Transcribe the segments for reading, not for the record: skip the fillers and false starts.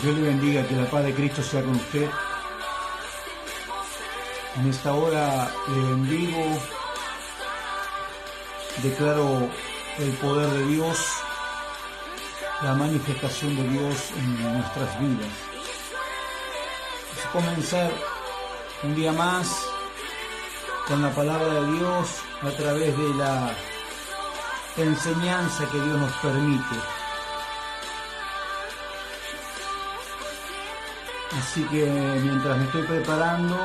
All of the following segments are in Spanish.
Dios le bendiga, que la paz de Cristo sea con usted. En esta hora le bendigo, declaro el poder de Dios, la manifestación de Dios en nuestras vidas. Es comenzar un día más con la palabra de Dios a través de la enseñanza que Dios nos permite. Así que mientras me estoy preparando,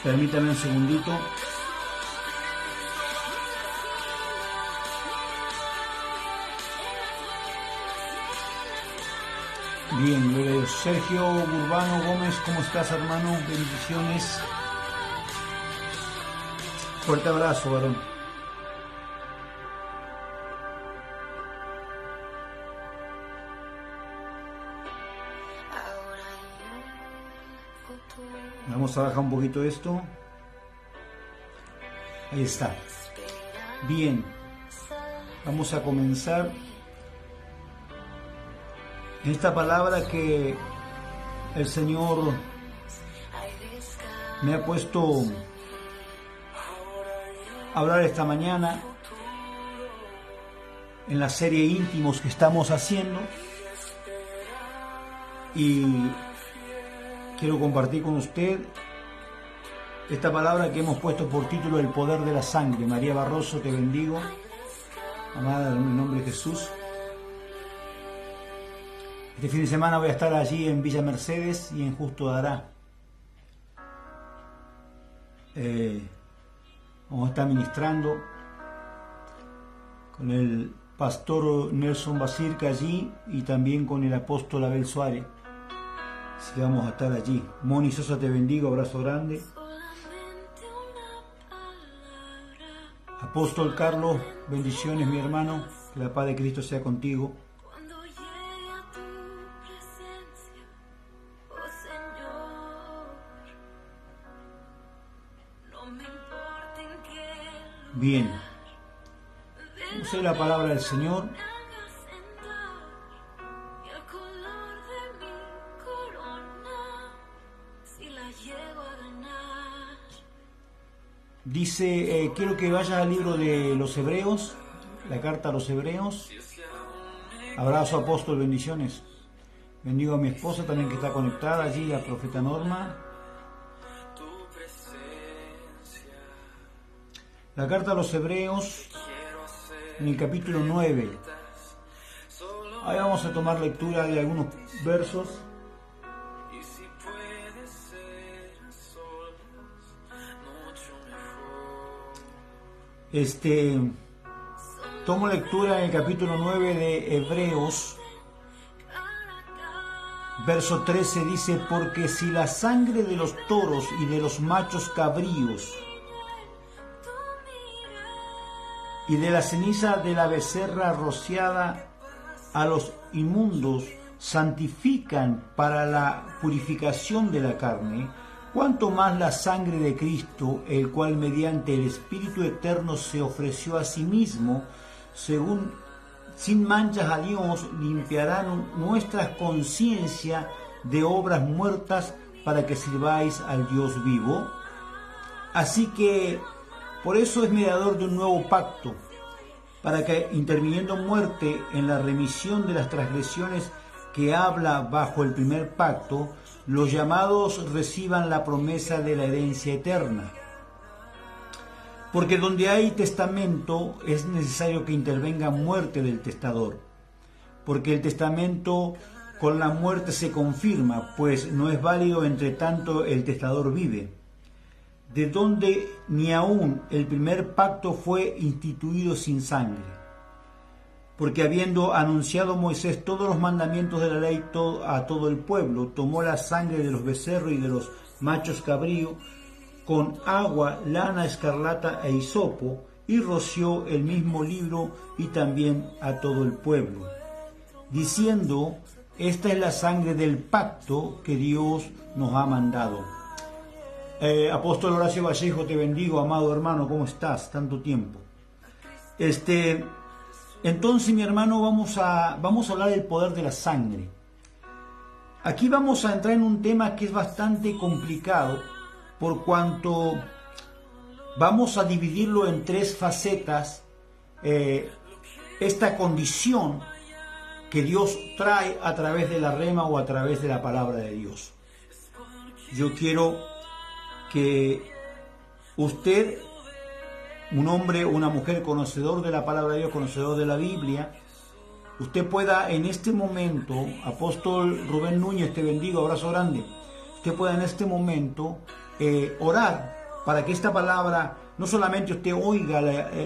permítame un segundito. Bien, gloria a Dios. Sergio Urbano Gómez, ¿cómo estás, hermano? Bendiciones. Fuerte abrazo, varón. Vamos a bajar un poquito esto. Ahí está. Bien. Vamos a comenzar esta palabra que el Señor me ha puesto a hablar esta mañana en la serie Íntimos que estamos haciendo, y quiero compartir con usted esta palabra que hemos puesto por título El poder de la sangre. María Barroso, te bendigo, amada, en el nombre de Jesús. Este fin de semana voy a estar allí en Villa Mercedes y en Justo Dará. Vamos a estar ministrando con el pastor Nelson Basirca allí y también con el apóstol Abel Suárez. Así que vamos a estar allí. Moni Sosa, te bendigo, abrazo grande. Apóstol Carlos, bendiciones, mi hermano, que la paz de Cristo sea contigo. Bien, vamos a ver la palabra del Señor. Dice, quiero que vayas al libro de los Hebreos, la carta a los Hebreos. Abrazo, apóstol, bendiciones. Bendigo a mi esposa también que está conectada allí, la profeta Norma. La carta a los Hebreos, en el capítulo 9. Ahí vamos a tomar lectura de algunos versos. Tomo lectura en el capítulo 9 de Hebreos, verso 13, dice: porque si la sangre de los toros y de los machos cabríos y de la ceniza de la becerra rociada a los inmundos santifican para la purificación de la carne, cuánto más la sangre de Cristo, el cual mediante el Espíritu Eterno se ofreció a sí mismo, sin manchas a Dios, limpiarán nuestra conciencia de obras muertas para que sirváis al Dios vivo. Así que por eso es mediador de un nuevo pacto, para que, interviniendo muerte en la remisión de las transgresiones que habla bajo el primer pacto, los llamados reciban la promesa de la herencia eterna. Porque donde hay testamento es necesario que intervenga muerte del testador, porque el testamento con la muerte se confirma, pues no es válido entre tanto el testador vive, de donde ni aún el primer pacto fue instituido sin sangre. Porque habiendo anunciado Moisés todos los mandamientos de la ley a todo el pueblo, tomó la sangre de los becerros y de los machos cabríos con agua, lana escarlata e hisopo, y roció el mismo libro y también a todo el pueblo, diciendo: esta es la sangre del pacto que Dios nos ha mandado. Apóstol Horacio Vallejo, te bendigo, amado hermano, ¿cómo estás? Tanto tiempo. Entonces, mi hermano, vamos a hablar del poder de la sangre. Aquí vamos a entrar en un tema que es bastante complicado, por cuanto vamos a dividirlo en tres facetas, esta condición que Dios trae a través de la rema o a través de la palabra de Dios. Yo quiero que usted, un hombre o una mujer conocedor de la palabra de Dios, conocedor de la Biblia, usted pueda en este momento, apóstol Rubén Núñez, te bendigo, abrazo grande, usted pueda en este momento orar para que esta palabra, no solamente usted oiga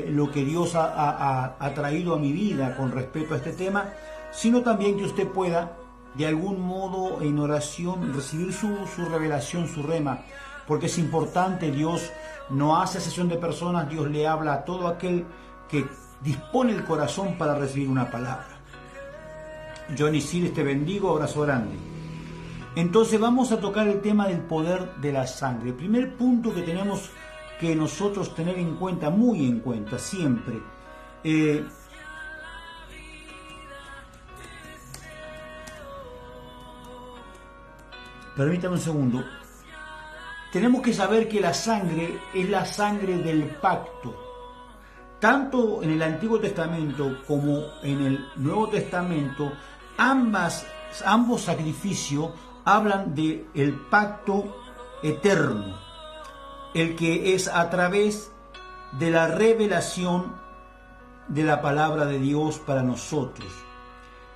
lo que Dios ha traído a mi vida con respecto a este tema, sino también que usted pueda de algún modo en oración recibir su revelación, su rema, porque es importante. Dios no hace excepción de personas, Dios le habla a todo aquel que dispone el corazón para recibir una palabra. Johnny Siles, te bendigo, abrazo grande. Entonces vamos a tocar el tema del poder de la sangre. El primer punto que tenemos que nosotros tener en cuenta, muy en cuenta, siempre, permítame un segundo. Tenemos que saber que la sangre es la sangre del pacto. Tanto en el Antiguo Testamento como en el Nuevo Testamento, ambos sacrificios hablan del pacto eterno, el que es a través de la revelación de la palabra de Dios para nosotros.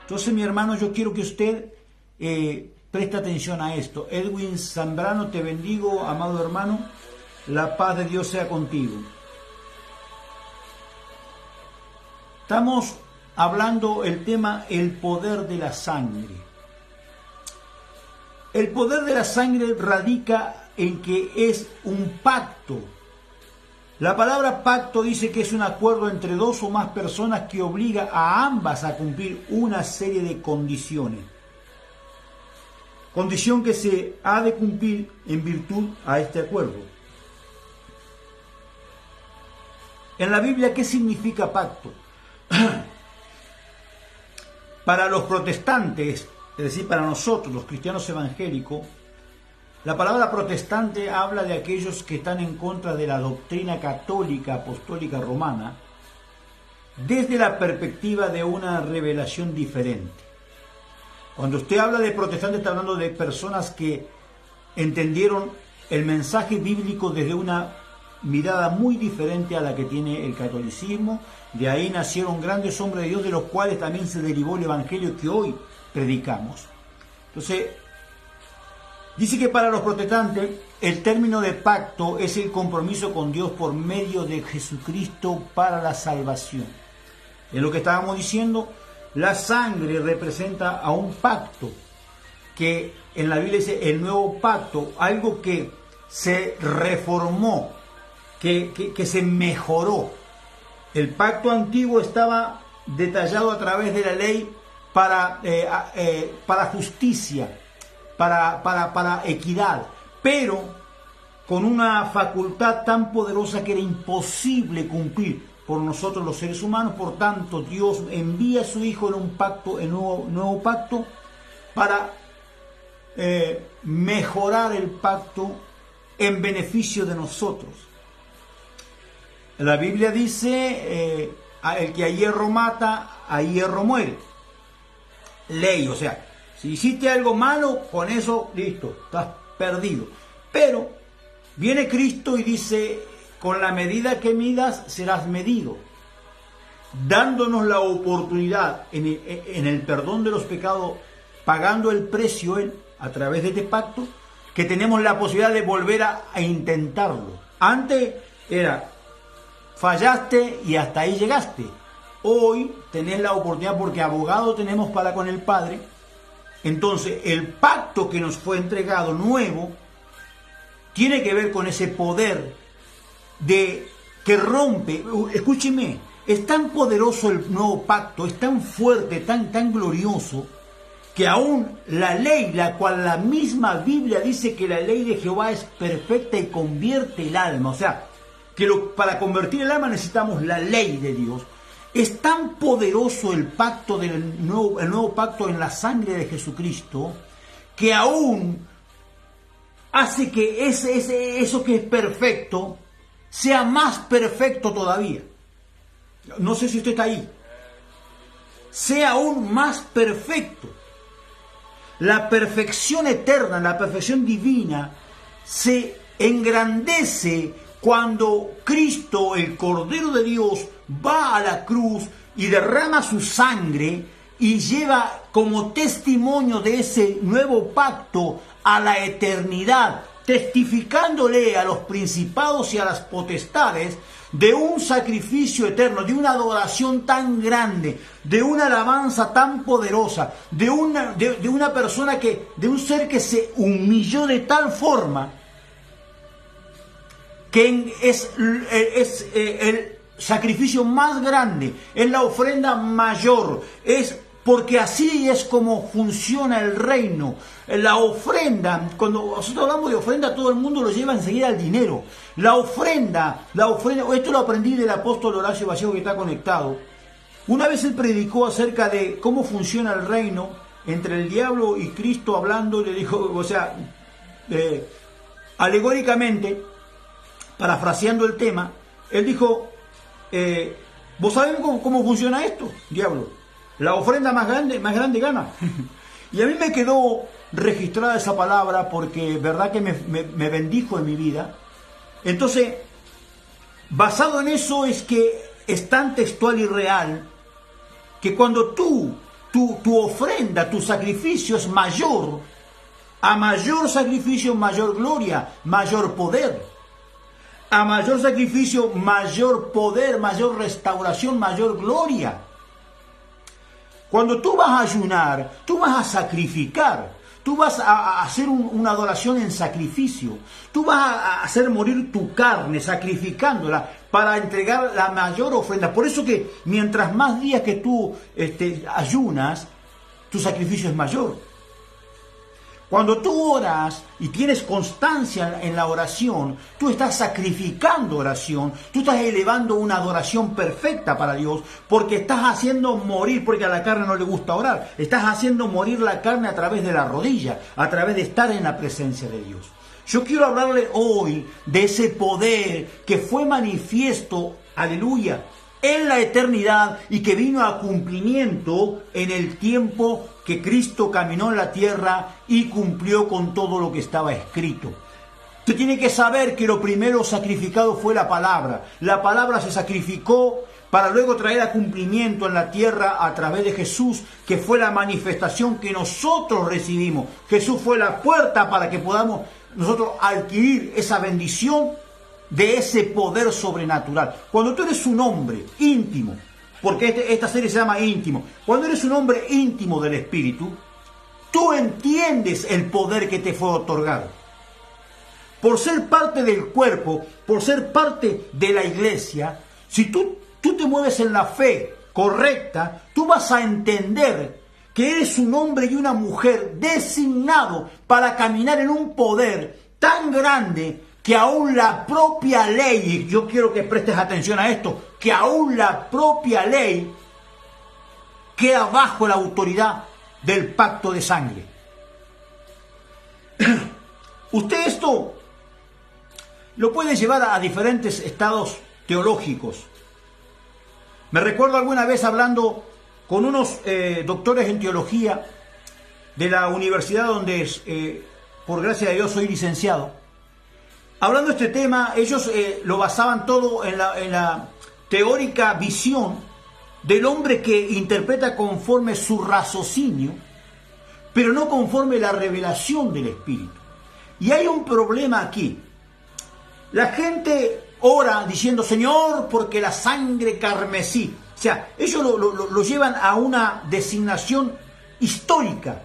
Entonces, mi hermano, yo quiero que usted preste atención a esto. Edwin Zambrano, te bendigo, amado hermano. La paz de Dios sea contigo. Estamos hablando el tema, el poder de la sangre. El poder de la sangre radica en que es un pacto. La palabra pacto dice que es un acuerdo entre dos o más personas que obliga a ambas a cumplir una serie de condiciones. Condición que se ha de cumplir en virtud a este acuerdo. En la Biblia, ¿qué significa pacto? Para los protestantes, es decir, para nosotros, los cristianos evangélicos, la palabra protestante habla de aquellos que están en contra de la doctrina católica apostólica romana desde la perspectiva de una revelación diferente. Cuando usted habla de protestante, está hablando de personas que entendieron el mensaje bíblico desde una mirada muy diferente a la que tiene el catolicismo. De ahí nacieron grandes hombres de Dios, de los cuales también se derivó el evangelio que hoy predicamos. Entonces, dice que para los protestantes el término de pacto es el compromiso con Dios por medio de Jesucristo para la salvación. Es lo que estábamos diciendo. La sangre representa a un pacto que en la Biblia dice el nuevo pacto, algo que se reformó, que se mejoró. El pacto antiguo estaba detallado a través de la ley para justicia, para equidad, pero con una facultad tan poderosa que era imposible cumplir por nosotros los seres humanos. Por tanto, Dios envía a su Hijo en un pacto, en un nuevo pacto, para mejorar el pacto en beneficio de nosotros. La Biblia dice, el que a hierro mata, a hierro muere. Ley, o sea, si hiciste algo malo, con eso, listo, estás perdido. Pero viene Cristo y dice, con la medida que midas, serás medido, dándonos la oportunidad en el perdón de los pecados, pagando el precio Él a través de este pacto, que tenemos la posibilidad de volver a intentarlo. Antes era, fallaste y hasta ahí llegaste. Hoy tenés la oportunidad porque abogado tenemos para con el Padre. Entonces el pacto que nos fue entregado nuevo tiene que ver con ese poder que rompe. Escúcheme, es tan poderoso el nuevo pacto, es tan fuerte, tan glorioso, que aún la ley, la cual la misma Biblia dice que la ley de Jehová es perfecta y convierte el alma, o sea, que para convertir el alma necesitamos la ley de Dios. Es tan poderoso el pacto el nuevo pacto en la sangre de Jesucristo, que aún hace que eso que es perfecto sea más perfecto todavía. No sé si usted está ahí. Sea aún más perfecto. La perfección eterna, la perfección divina, se engrandece cuando Cristo, el Cordero de Dios, va a la cruz y derrama su sangre y lleva como testimonio de ese nuevo pacto a la eternidad, testificándole a los principados y a las potestades de un sacrificio eterno, de una adoración tan grande, de una alabanza tan poderosa, de una persona de un ser que se humilló de tal forma que es el sacrificio más grande, es la ofrenda mayor, es porque así es como funciona el reino. La ofrenda, cuando nosotros hablamos de ofrenda, todo el mundo lo lleva enseguida al dinero. La ofrenda, esto lo aprendí del apóstol Horacio Vallejo, que está conectado. Una vez él predicó acerca de cómo funciona el reino entre el diablo y Cristo, hablando, le dijo, o sea, alegóricamente, parafraseando el tema, él dijo, ¿vos sabés cómo funciona esto, diablo? La ofrenda más grande gana. Y a mí me quedó registrada esa palabra porque verdad que me bendijo en mi vida. Entonces, basado en eso es que es tan textual y real que cuando tu ofrenda, tu sacrificio es mayor, a mayor sacrificio, mayor gloria, mayor poder. A mayor sacrificio, mayor poder, mayor restauración, mayor gloria. Cuando tú vas a ayunar, tú vas a sacrificar, tú vas a hacer una adoración en sacrificio, tú vas a hacer morir tu carne sacrificándola para entregar la mayor ofrenda. Por eso que mientras más días que tú ayunas, tu sacrificio es mayor. Cuando tú oras y tienes constancia en la oración, tú estás sacrificando oración, tú estás elevando una adoración perfecta para Dios, porque estás haciendo morir, porque a la carne no le gusta orar, estás haciendo morir la carne a través de la rodilla, a través de estar en la presencia de Dios. Yo quiero hablarle hoy de ese poder que fue manifiesto, aleluya, en la eternidad y que vino a cumplimiento en el tiempo que Cristo caminó en la tierra y cumplió con todo lo que estaba escrito. Usted tiene que saber que lo primero sacrificado fue la palabra. La palabra se sacrificó para luego traer a cumplimiento en la tierra a través de Jesús, que fue la manifestación que nosotros recibimos. Jesús fue la puerta para que podamos nosotros adquirir esa bendición de ese poder sobrenatural. Cuando tú eres un hombre íntimo, porque esta serie se llama íntimo, cuando eres un hombre íntimo del Espíritu, tú entiendes el poder que te fue otorgado. Por ser parte del cuerpo, por ser parte de la iglesia, si tú te mueves en la fe correcta, tú vas a entender que eres un hombre y una mujer designado para caminar en un poder tan grande que aún la propia ley, y yo quiero que prestes atención a esto, que aún la propia ley queda bajo la autoridad del pacto de sangre. Usted esto lo puede llevar a diferentes estados teológicos. Me recuerdo alguna vez hablando con unos doctores en teología de la universidad donde, por gracia de Dios, soy licenciado. Hablando de este tema, ellos lo basaban todo en la teórica visión del hombre que interpreta conforme su raciocinio, pero no conforme la revelación del Espíritu. Y hay un problema aquí. La gente ora diciendo, Señor, porque la sangre carmesí. O sea, ellos lo llevan a una designación histórica.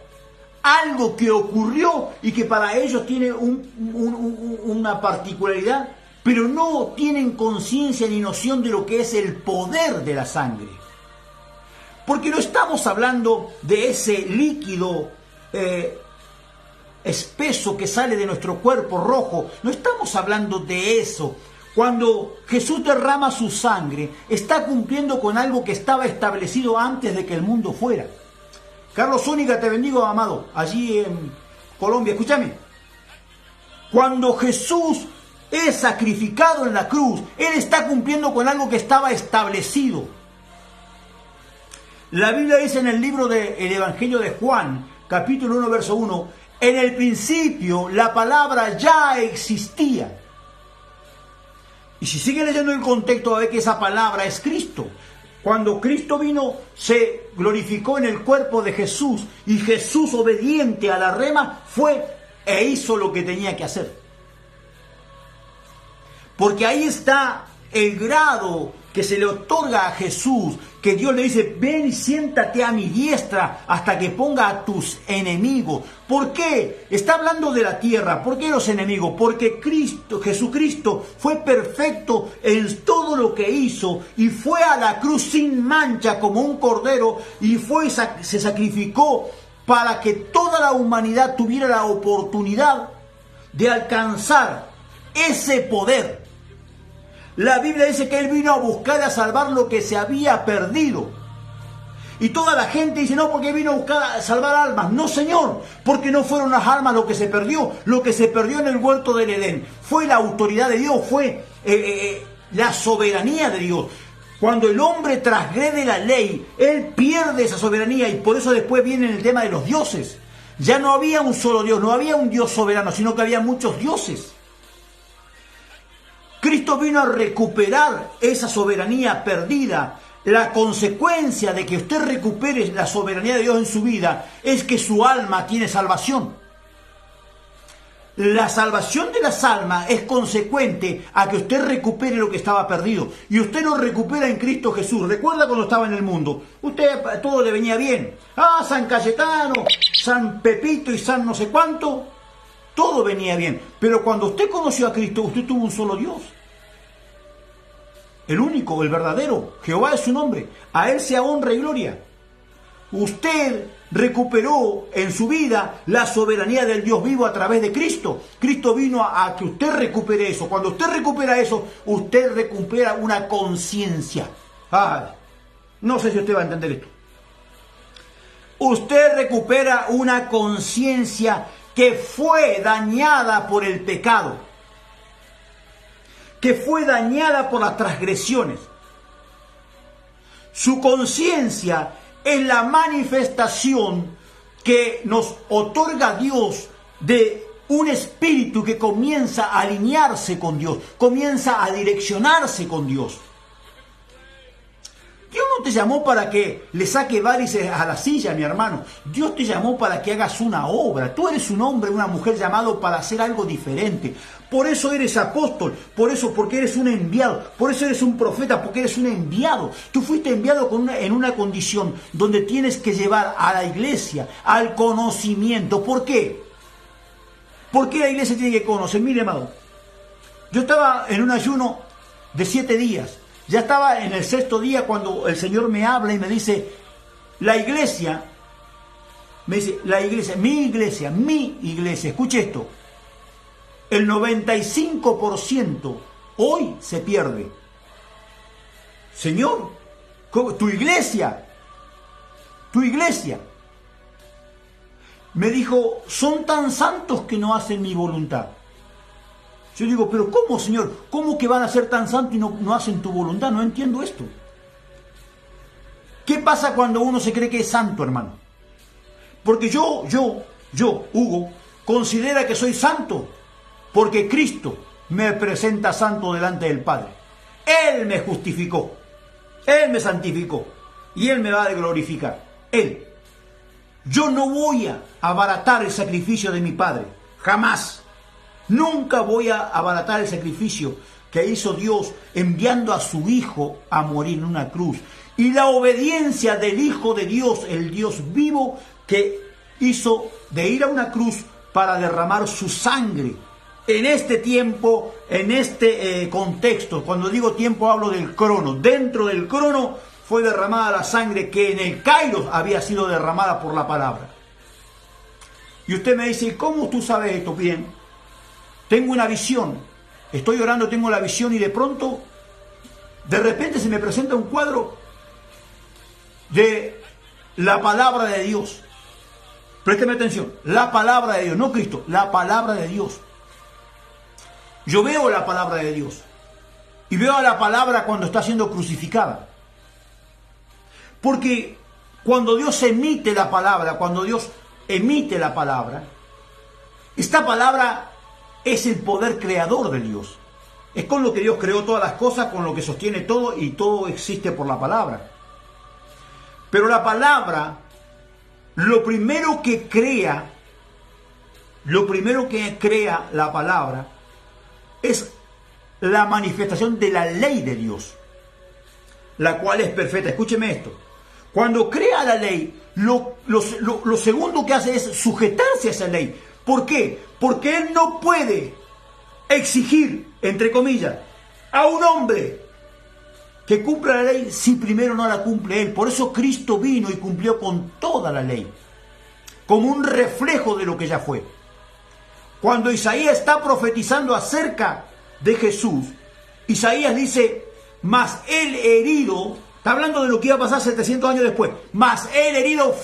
Algo que ocurrió y que para ellos tiene una particularidad, pero no tienen conciencia ni noción de lo que es el poder de la sangre. Porque no estamos hablando de ese líquido espeso que sale de nuestro cuerpo rojo, no estamos hablando de eso. Cuando Jesús derrama su sangre, está cumpliendo con algo que estaba establecido antes de que el mundo fuera. Carlos Zúñiga, te bendigo, amado, allí Colombia, escúchame. Cuando Jesús es sacrificado en la cruz, Él está cumpliendo con algo que estaba establecido. La Biblia dice en el libro del Evangelio de Juan, capítulo 1, verso 1, en el principio la palabra ya existía. Y si sigue leyendo el contexto, va a ver que esa palabra es Cristo. Cuando Cristo vino, se glorificó en el cuerpo de Jesús, y Jesús, obediente a la rema, fue e hizo lo que tenía que hacer. Porque ahí está el grado que se le otorga a Jesús, que Dios le dice, ven y siéntate a mi diestra hasta que ponga a tus enemigos. ¿Por qué? Está hablando de la tierra. ¿Por qué los enemigos? Porque Jesucristo fue perfecto en todo lo que hizo y fue a la cruz sin mancha como un cordero y se sacrificó para que toda la humanidad tuviera la oportunidad de alcanzar ese poder. La Biblia dice que Él vino a buscar y a salvar lo que se había perdido. Y toda la gente dice, no, porque vino a buscar a salvar almas. No, Señor, porque no fueron las almas lo que se perdió. Lo que se perdió en el huerto del Edén fue la autoridad de Dios, fue la soberanía de Dios. Cuando el hombre transgrede la ley, él pierde esa soberanía, y por eso después viene el tema de los dioses. Ya no había un solo Dios, no había un Dios soberano, sino que había muchos dioses. Cristo vino a recuperar esa soberanía perdida. La consecuencia de que usted recupere la soberanía de Dios en su vida es que su alma tiene salvación. La salvación de las almas es consecuente a que usted recupere lo que estaba perdido. Y usted lo recupera en Cristo Jesús. ¿Recuerda cuando estaba en el mundo? Usted todo le venía bien. Ah, San Cayetano, San Pepito y San no sé cuánto. Todo venía bien. Pero cuando usted conoció a Cristo, usted tuvo un solo Dios. El único, el verdadero. Jehová es su nombre. A Él sea honra y gloria. Usted recuperó en su vida la soberanía del Dios vivo a través de Cristo. Cristo vino a que usted recupere eso. Cuando usted recupera eso, usted recupera una conciencia. No sé si usted va a entender esto. Usted recupera una conciencia que fue dañada por el pecado, que fue dañada por las transgresiones. Su conciencia es la manifestación que nos otorga Dios de un espíritu que comienza a alinearse con Dios, comienza a direccionarse con Dios. Dios no te llamó para que le saque varices a la silla, mi hermano. Dios te llamó para que hagas una obra. Tú eres un hombre, una mujer llamado para hacer algo diferente. Por eso eres apóstol, porque eres un enviado. Por eso eres un profeta, porque eres un enviado. Tú fuiste enviado en una condición donde tienes que llevar a la iglesia al conocimiento. ¿Por qué? ¿Por qué la iglesia tiene que conocer? Mire, amado, yo estaba en un ayuno de 7 días. Ya estaba en el 6º día cuando el Señor me habla y me dice, mi iglesia, escuche esto, el 95% hoy se pierde. Señor, tu iglesia. Me dijo, son tan santos que no hacen mi voluntad. Yo digo, pero ¿cómo, Señor? ¿Cómo que van a ser tan santos y no hacen tu voluntad? No entiendo esto. ¿Qué pasa cuando uno se cree que es santo, hermano? Porque yo, Hugo, considera que soy santo porque Cristo me presenta santo delante del Padre. Él me justificó, Él me santificó y Él me va a glorificar. Él. Yo no voy a abaratar el sacrificio de mi Padre, jamás. Nunca voy a abaratar el sacrificio que hizo Dios enviando a su Hijo a morir en una cruz. Y la obediencia del Hijo de Dios, el Dios vivo, que hizo de ir a una cruz para derramar su sangre. En este tiempo, en este contexto, cuando digo tiempo hablo del crono. Dentro del crono fue derramada la sangre que en el Kairos había sido derramada por la palabra. Y usted me dice, ¿cómo tú sabes esto? Bien. Tengo una visión, estoy orando, tengo la visión y de pronto, de repente se me presenta un cuadro de la palabra de Dios. Présteme atención, la palabra de Dios, no Cristo, la palabra de Dios. Yo veo la palabra de Dios y veo a la palabra cuando está siendo crucificada. Porque cuando Dios emite la palabra, esta palabra es el poder creador de Dios. Es con lo que Dios creó todas las cosas, con lo que sostiene todo, y todo existe por la palabra. Pero la palabra, lo primero que crea la palabra es la manifestación de la ley de Dios, la cual es perfecta. Escúcheme esto. Cuando crea la ley, lo segundo que hace es sujetarse a esa ley. ¿Por qué? Porque Él no puede exigir, entre comillas, a un hombre que cumpla la ley si primero no la cumple Él. Por eso Cristo vino y cumplió con toda la ley, como un reflejo de lo que ya fue. Cuando Isaías está profetizando acerca de Jesús, Isaías dice, mas el herido, está hablando de lo que iba a pasar 700 años después, mas el herido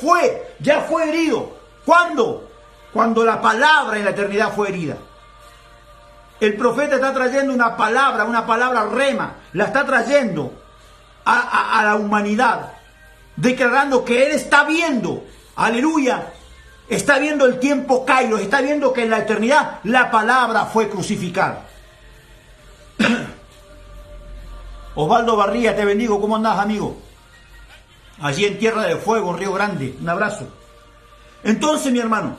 ya fue herido. ¿Cuándo? Cuando la palabra en la eternidad fue herida. El profeta está trayendo una palabra rema, la está trayendo a la humanidad, declarando que Él está viendo, aleluya, está viendo el tiempo kairos, está viendo que en la eternidad la palabra fue crucificada. Osvaldo Barría, te bendigo, ¿cómo andás, amigo? Allí en Tierra del Fuego, en Río Grande, un abrazo. Entonces, mi hermano,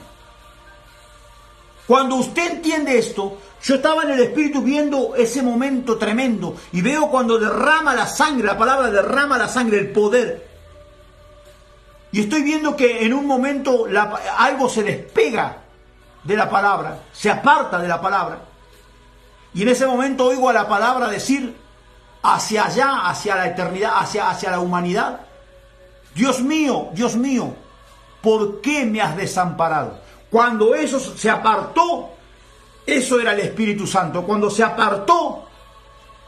cuando usted entiende esto, yo estaba en el Espíritu viendo ese momento tremendo y veo cuando derrama la sangre, la palabra derrama la sangre, el poder. Y estoy viendo que en un momento algo se despega de la palabra, se aparta de la palabra. Y en ese momento oigo a la palabra decir hacia allá, hacia la eternidad, hacia la humanidad: Dios mío, ¿por qué me has desamparado? Cuando eso se apartó, eso era el Espíritu Santo. Cuando se apartó,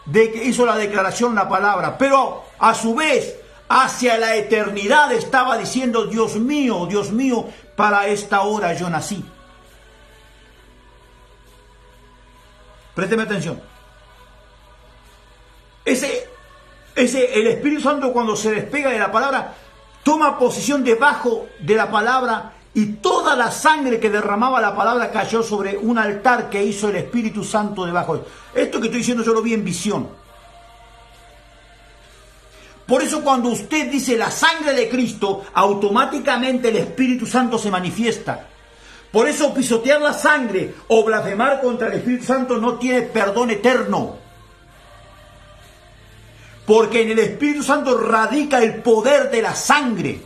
de que hizo la declaración, la palabra, pero a su vez hacia la eternidad estaba diciendo: Dios mío, para esta hora yo nací. Présteme atención. El Espíritu Santo, cuando se despega de la palabra, toma posición debajo de la palabra, y toda la sangre que derramaba la palabra cayó sobre un altar que hizo el Espíritu Santo debajo. Esto que estoy diciendo yo lo vi en visión. Por eso cuando usted dice la sangre de Cristo, automáticamente el Espíritu Santo se manifiesta. Por eso pisotear la sangre o blasfemar contra el Espíritu Santo no tiene perdón eterno. Porque en el Espíritu Santo radica el poder de la sangre.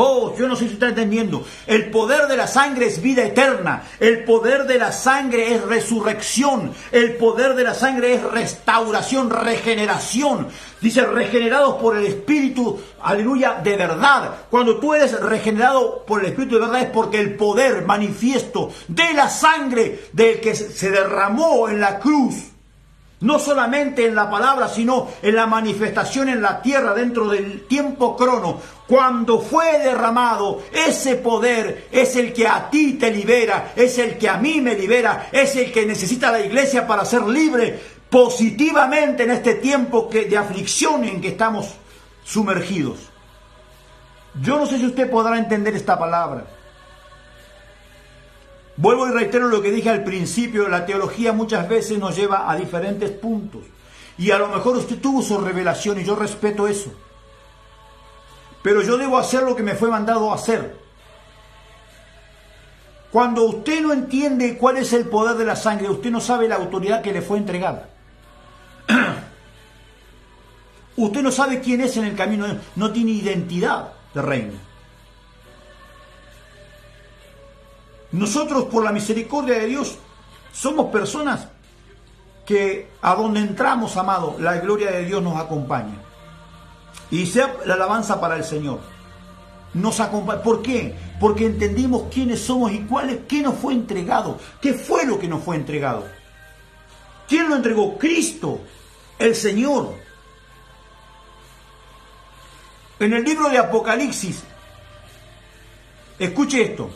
Oh, yo no sé si está entendiendo. El poder de la sangre es vida eterna. El poder de la sangre es resurrección. El poder de la sangre es restauración, regeneración. Dice, regenerados por el Espíritu, aleluya, de verdad. Cuando tú eres regenerado por el Espíritu de verdad, es porque el poder manifiesto de la sangre del que se derramó en la cruz, no solamente en la palabra, sino en la manifestación en la tierra dentro del tiempo crono, cuando fue derramado, ese poder es el que a ti te libera, es el que a mí me libera, es el que necesita la iglesia para ser libre positivamente en este tiempo de aflicción en que estamos sumergidos. Yo no sé si usted podrá entender esta palabra. Vuelvo y reitero lo que dije al principio: la teología muchas veces nos lleva a diferentes puntos. Y a lo mejor usted tuvo su revelación y yo respeto eso. Pero yo debo hacer lo que me fue mandado a hacer. Cuando usted no entiende cuál es el poder de la sangre, usted no sabe la autoridad que le fue entregada. Usted no sabe quién es en el camino, no tiene identidad de reino. Nosotros, por la misericordia de Dios, somos personas que a donde entramos, amado, la gloria de Dios nos acompaña. Y sea la alabanza para el Señor. Nos acompaña. ¿Por qué? Porque entendimos quiénes somos y qué nos fue entregado. ¿Qué fue lo que nos fue entregado? ¿Quién lo entregó? Cristo, el Señor. En el libro de Apocalipsis, escuche esto.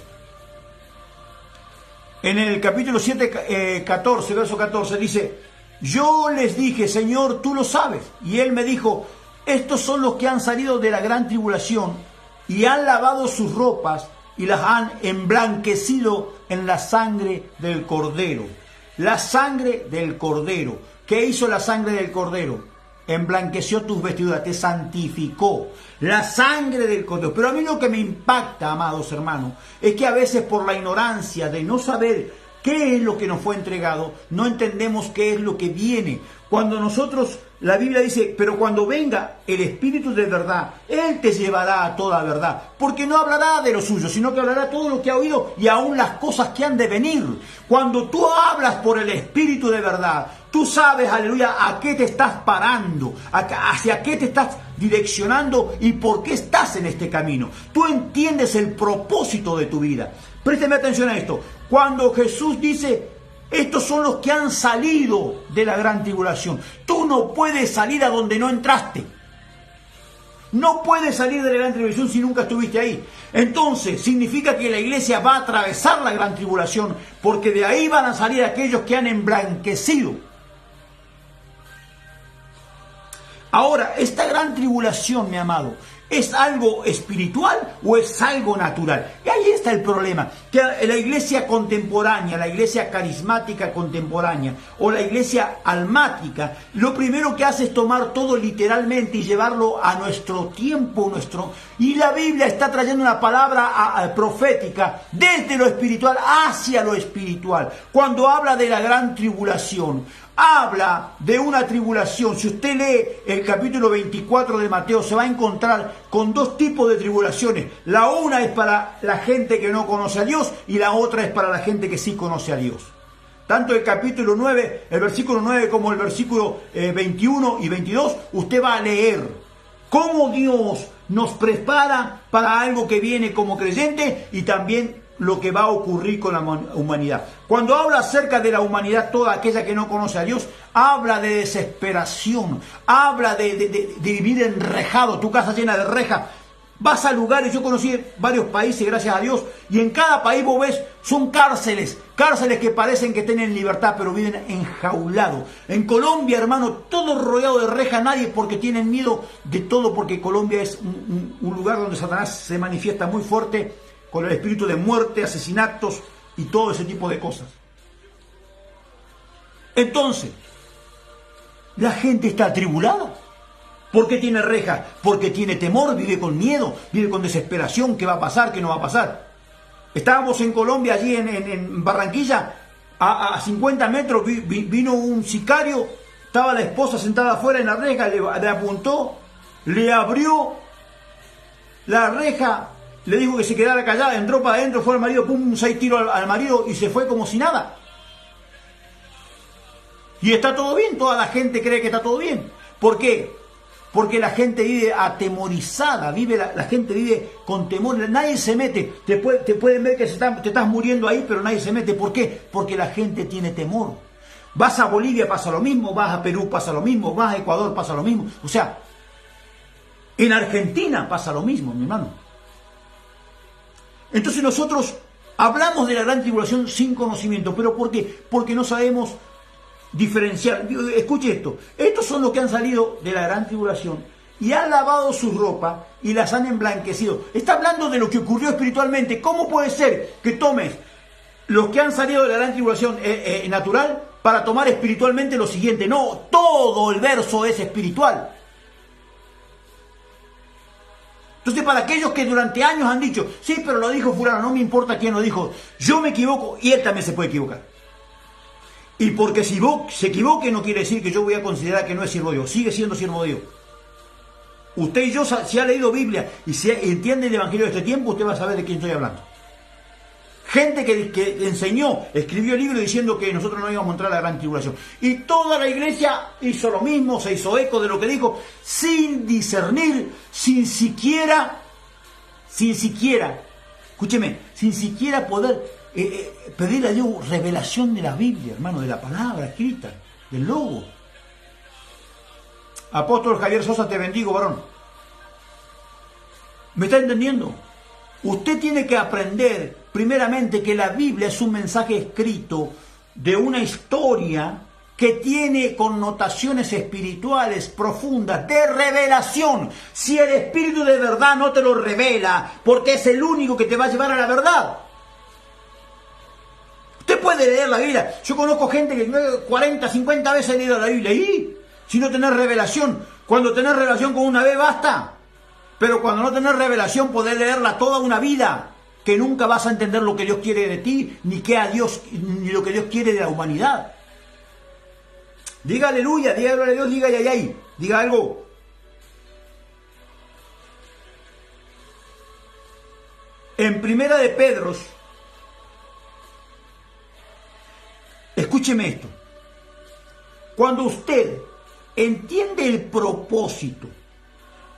En el capítulo 7, 14, verso 14, dice: yo les dije, Señor, tú lo sabes. Y él me dijo: estos son los que han salido de la gran tribulación y han lavado sus ropas y las han emblanquecido en la sangre del Cordero. La sangre del Cordero. ¿Qué hizo la sangre del Cordero? Emblanqueció tus vestiduras, te santificó. La sangre del Cordero. Pero a mí lo que me impacta, amados hermanos, es que a veces por la ignorancia de no saber qué es lo que nos fue entregado, no entendemos qué es lo que viene. Cuando nosotros, la Biblia dice: pero cuando venga el Espíritu de verdad, Él te llevará a toda verdad, porque no hablará de lo suyo, sino que hablará todo lo que ha oído y aún las cosas que han de venir. Cuando tú hablas por el Espíritu de verdad, tú sabes, aleluya, a qué te estás parando, hacia qué te estás direccionando y por qué estás en este camino. Tú entiendes el propósito de tu vida. Présteme atención a esto. Cuando Jesús dice: estos son los que han salido de la gran tribulación, tú no puedes salir a donde no entraste. No puedes salir de la gran tribulación si nunca estuviste ahí. Entonces significa que la iglesia va a atravesar la gran tribulación, porque de ahí van a salir aquellos que han emblanquecido. Ahora, esta gran tribulación, mi amado, ¿es algo espiritual o es algo natural? Y ahí está el problema, que la iglesia contemporánea, la iglesia carismática contemporánea o la iglesia almática, lo primero que hace es tomar todo literalmente y llevarlo a nuestro tiempo, y la Biblia está trayendo una palabra profética desde lo espiritual hacia lo espiritual. Cuando habla de la gran tribulación, habla de una tribulación. Si usted lee el capítulo 24 de Mateo, se va a encontrar con dos tipos de tribulaciones. La una es para la gente que no conoce a Dios y la otra es para la gente que sí conoce a Dios. Tanto el capítulo 9, el versículo 9 como el versículo 21 y 22, usted va a leer cómo Dios nos prepara para algo que viene como creyente y también lo que va a ocurrir con la humanidad. Cuando habla acerca de la humanidad, toda aquella que no conoce a Dios, habla de desesperación, habla de vivir enrejado, tu casa llena de rejas. Vas a lugares, yo conocí varios países, gracias a Dios, y en cada país vos ves, son cárceles que parecen que tienen libertad, pero viven enjaulados. En Colombia, hermano, todo rodeado de rejas, nadie, porque tienen miedo de todo, porque Colombia es un lugar donde Satanás se manifiesta muy fuerte, con el espíritu de muerte, asesinatos y todo ese tipo de cosas. Entonces, la gente está atribulada. ¿Por qué tiene rejas? Porque tiene temor, vive con miedo, vive con desesperación. ¿Qué va a pasar? ¿Qué no va a pasar? Estábamos en Colombia, allí en Barranquilla, a 50 metros vino un sicario, estaba la esposa sentada afuera en la reja, le apuntó, le abrió la reja, le dijo que se quedara callada, entró para adentro, fue al marido, pum, 6 tiros al marido y se fue como si nada. Y está todo bien, toda la gente cree que está todo bien. ¿Por qué? Porque la gente vive atemorizada, la gente vive con temor, nadie se mete. Te pueden ver que te estás muriendo ahí, pero nadie se mete. ¿Por qué? Porque la gente tiene temor. Vas a Bolivia, pasa lo mismo, vas a Perú, pasa lo mismo, vas a Ecuador, pasa lo mismo. O sea, en Argentina pasa lo mismo, mi hermano. Entonces nosotros hablamos de la gran tribulación sin conocimiento. ¿Pero por qué? Porque no sabemos diferenciar. Escuche esto. Estos son los que han salido de la gran tribulación y han lavado sus ropas y las han emblanquecido. Está hablando de lo que ocurrió espiritualmente. ¿Cómo puede ser que tomes los que han salido de la gran tribulación natural para tomar espiritualmente lo siguiente? No, todo el verso es espiritual. Entonces, para aquellos que durante años han dicho: sí, pero lo dijo fulano, no me importa quién lo dijo, yo me equivoco, y él también se puede equivocar. Y porque si se equivoque no quiere decir que yo voy a considerar que no es siervo de Dios, sigue siendo siervo de Dios. Usted y yo, si ha leído Biblia y si entiende el Evangelio de este tiempo, usted va a saber de quién estoy hablando. Gente que enseñó, escribió libros diciendo que nosotros no íbamos a entrar a la gran tribulación. Y toda la iglesia hizo lo mismo, se hizo eco de lo que dijo, sin discernir, sin siquiera, escúcheme, sin siquiera poder pedirle a Dios revelación de la Biblia, hermano, de la palabra escrita, del logo. Apóstol Javier Sosa, te bendigo, varón. ¿Me está entendiendo? Usted tiene que aprender, primeramente, que la Biblia es un mensaje escrito de una historia que tiene connotaciones espirituales profundas, de revelación. Si el Espíritu de verdad no te lo revela, porque es el único que te va a llevar a la verdad. Usted puede leer la Biblia. Yo conozco gente que 40, 50 veces ha leído la Biblia. ¿Y? Si no tenés revelación. Cuando tenés revelación con una vez basta. Pero cuando no tenés revelación podés leerla toda una vida. Que nunca vas a entender lo que Dios quiere de ti, ni lo que Dios quiere de la humanidad. Diga aleluya, diga gloria a Dios, diga ay, diga algo. En Primera de Pedro, escúcheme esto. Cuando usted entiende el propósito,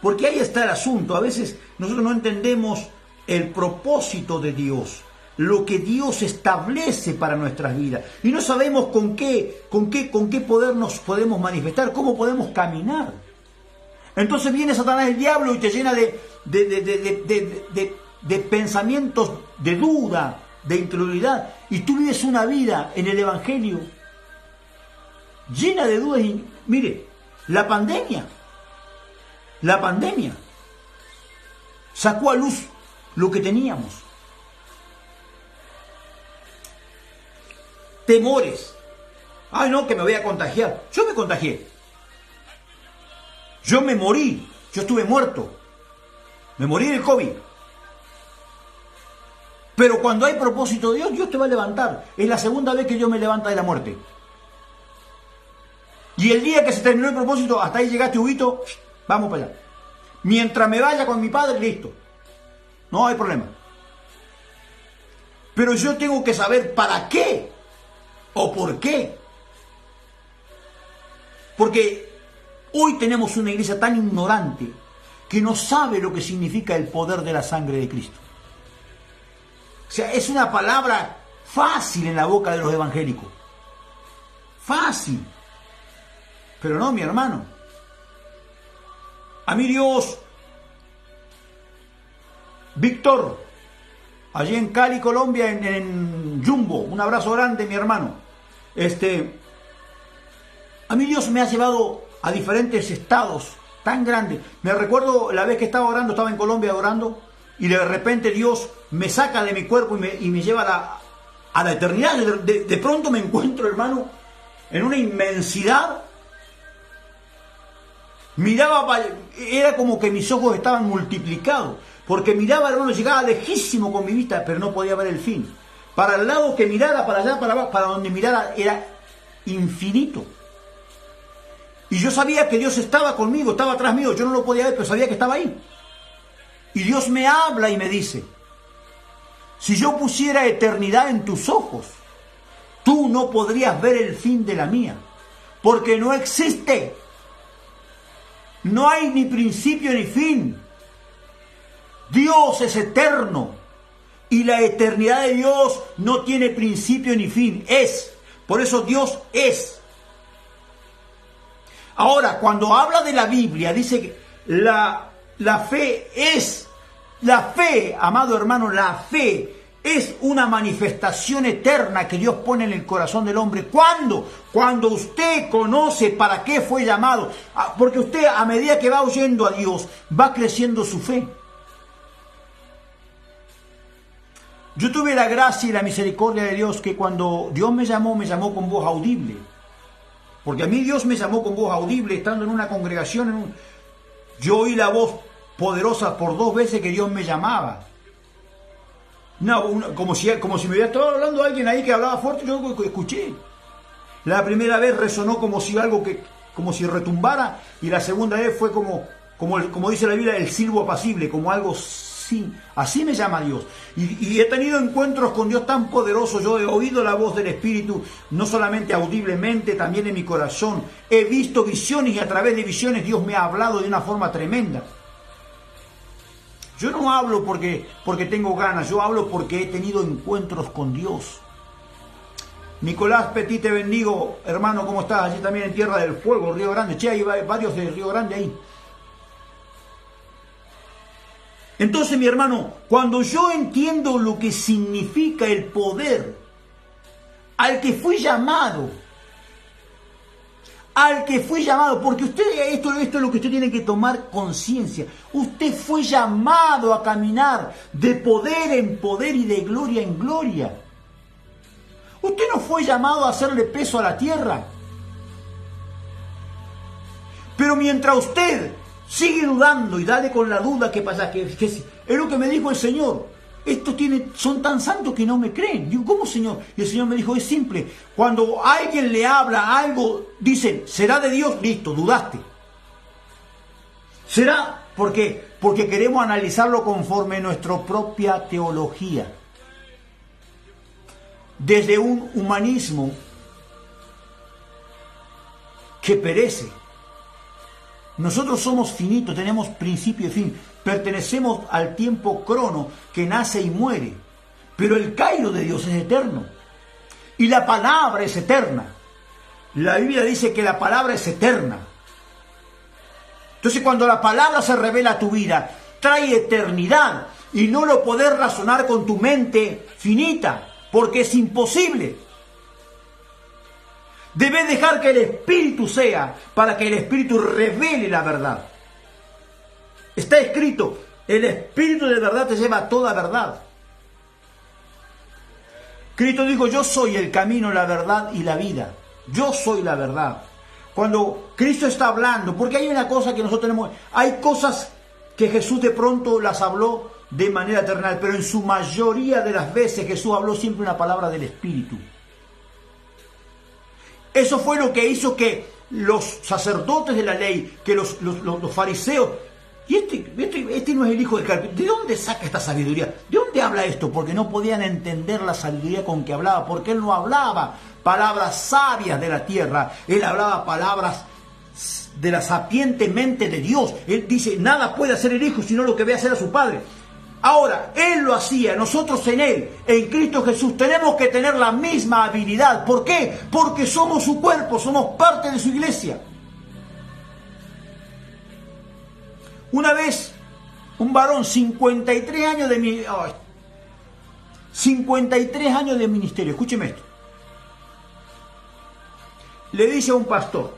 porque ahí está el asunto, a veces nosotros no entendemos el propósito de Dios, lo que Dios establece para nuestras vidas, y no sabemos con qué poder nos podemos manifestar, cómo podemos caminar. Entonces viene Satanás, el diablo, y te llena de pensamientos de duda, de incredulidad, y tú vives una vida en el Evangelio llena de dudas. Y mire, la pandemia sacó a luz lo que teníamos. Temores. Ay, no, que me voy a contagiar. Yo me contagié. Yo me morí. Yo estuve muerto. Me morí del COVID. Pero cuando hay propósito de Dios, Dios te va a levantar. Es la segunda vez que Dios me levanta de la muerte. Y el día que se terminó el propósito, hasta ahí llegaste, Huguito, vamos para allá. Mientras me vaya con mi padre, listo. No hay problema. Pero yo tengo que saber para qué o por qué. Porque hoy tenemos una iglesia tan ignorante que no sabe lo que significa el poder de la sangre de Cristo. O sea, es una palabra fácil en la boca de los evangélicos. Fácil. Pero no, mi hermano. A mí Dios, Víctor, allí en Cali, Colombia, en Jumbo, un abrazo grande, mi hermano. A mí Dios me ha llevado a diferentes estados tan grandes. Me recuerdo la vez que estaba en Colombia orando, y de repente Dios me saca de mi cuerpo y me lleva a la eternidad. De pronto me encuentro, hermano, en una inmensidad. Miraba, era como que mis ojos estaban multiplicados, porque miraba, hermano, llegaba lejísimo con mi vista, pero no podía ver el fin. Para el lado que mirara, para allá, para abajo, para donde mirara, era infinito. Y yo sabía que Dios estaba conmigo, estaba atrás mío, yo no lo podía ver, pero sabía que estaba ahí. Y Dios me habla y me dice: si yo pusiera eternidad en tus ojos, tú no podrías ver el fin de la mía, porque no existe. No hay ni principio ni fin. Dios es eterno. Y la eternidad de Dios no tiene principio ni fin. Es. Por eso Dios es. Ahora, cuando habla de la Biblia, dice que la fe es. La fe, amado hermano, la fe es una manifestación eterna que Dios pone en el corazón del hombre. ¿Cuándo? Cuando usted conoce para qué fue llamado. Porque usted, a medida que va oyendo a Dios, va creciendo su fe. Yo tuve la gracia y la misericordia de Dios que cuando Dios me llamó con voz audible. Porque a mí Dios me llamó con voz audible estando en una congregación. Yo oí la voz poderosa por 2 veces que Dios me llamaba. No, como si me hubiera estado hablando alguien ahí que hablaba fuerte. Yo escuché. La primera vez resonó como si retumbara, y la segunda vez fue como dice la Biblia, el silbo apacible, como algo sin. Así me llama Dios. Y he tenido encuentros con Dios tan poderosos. Yo he oído la voz del Espíritu, no solamente audiblemente, también en mi corazón. He visto visiones, y a través de visiones Dios me ha hablado de una forma tremenda. Yo no hablo porque tengo ganas, yo hablo porque he tenido encuentros con Dios. Nicolás Petit, te bendigo, hermano, ¿cómo estás? Allí también en Tierra del Fuego, Río Grande. Che, hay varios de Río Grande ahí. Entonces, mi hermano, cuando yo entiendo lo que significa el poder al que fui llamado, porque usted, esto es lo que usted tiene que tomar conciencia. Usted fue llamado a caminar de poder en poder y de gloria en gloria. Usted no fue llamado a hacerle peso a la tierra. Pero mientras usted sigue dudando y dale con la duda, ¿qué pasa? Que es lo que me dijo el Señor. Estos son tan santos que no me creen. Digo, ¿cómo, Señor? Y el Señor me dijo, es simple. Cuando alguien le habla algo, dicen, ¿será de Dios? Listo, dudaste. ¿Será? ¿Por qué? Porque queremos analizarlo conforme a nuestra propia teología. Desde un humanismo que perece. Nosotros somos finitos, tenemos principio y fin. Pertenecemos al tiempo crono que nace y muere. Pero el Cairo de Dios es eterno. Y la palabra es eterna. La Biblia dice que la palabra es eterna. Entonces, cuando la palabra se revela a tu vida, trae eternidad. Y no lo podés razonar con tu mente finita, porque es imposible. Debes dejar que el Espíritu sea, para que el Espíritu revele la verdad. Está escrito, el Espíritu de verdad te lleva a toda verdad. Cristo dijo, yo soy el camino, la verdad y la vida. Yo soy la verdad. Cuando Cristo está hablando, porque hay una cosa que nosotros tenemos, hay cosas que Jesús de pronto las habló de manera terrenal, pero en su mayoría de las veces Jesús habló siempre una palabra del Espíritu. Eso fue lo que hizo que los sacerdotes de la ley, que los fariseos, y este no es el hijo del carpintero, ¿de dónde saca esta sabiduría? ¿De dónde habla esto? Porque no podían entender la sabiduría con que hablaba, porque él no hablaba palabras sabias de la tierra, él hablaba palabras de la sapiente mente de Dios. Él dice, nada puede hacer el hijo sino lo que ve hacer a su padre. Ahora, él lo hacía, nosotros en él, en Cristo Jesús, tenemos que tener la misma habilidad. ¿Por qué? Porque somos su cuerpo, somos parte de su iglesia. Una vez, un varón, 53 años de ministerio, escúcheme esto. Le dice a un pastor,